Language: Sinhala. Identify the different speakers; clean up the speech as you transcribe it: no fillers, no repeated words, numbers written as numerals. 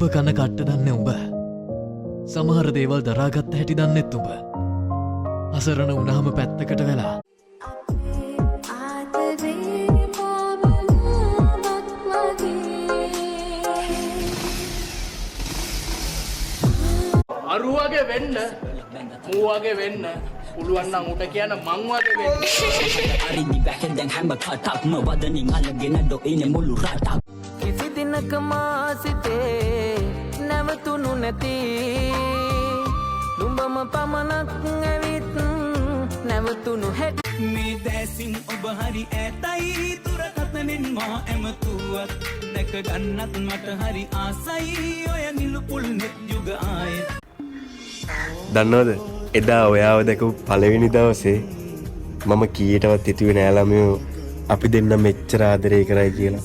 Speaker 1: උඹ කන කට්ට දන්නේ උඹ. සමහර දේවල් දරාගත්ත හැටි දන්නෙත් උඹ. අසරණ වුණාම පැත්තකට වෙලා
Speaker 2: අරුවගේ වෙන්න මූවගේ වෙන්න පුළුවන් නම් උට කියන මං වගේ වෙන්න.
Speaker 3: අරිදි බැකෙන් දැන් හැම කටක්ම වදනින් අල්ලගෙන ඩොයිනේ මුළු රටක්.
Speaker 4: කිසි දිනක මා සිතේ නැවතුණු නැති නුඹම පමණක් ඇවිත් නැවතුණු හැටි
Speaker 5: මේ දැසින් ඔබ හරි ඇතයි දුරකථනෙන් මා ඇමතුවත් දැක ගන්නත් මට හරි ආසයි ඔය නිලුපුල් නෙත් යුග ආයෙත්.
Speaker 6: දන්නවද එදා ඔයාව දැකපු පළවෙනි දවසේ මම කීයටවත් හිතුවේ නෑ ළමයෝ අපි දෙන්න මෙච්චර ආදරේ කරයි කියලා.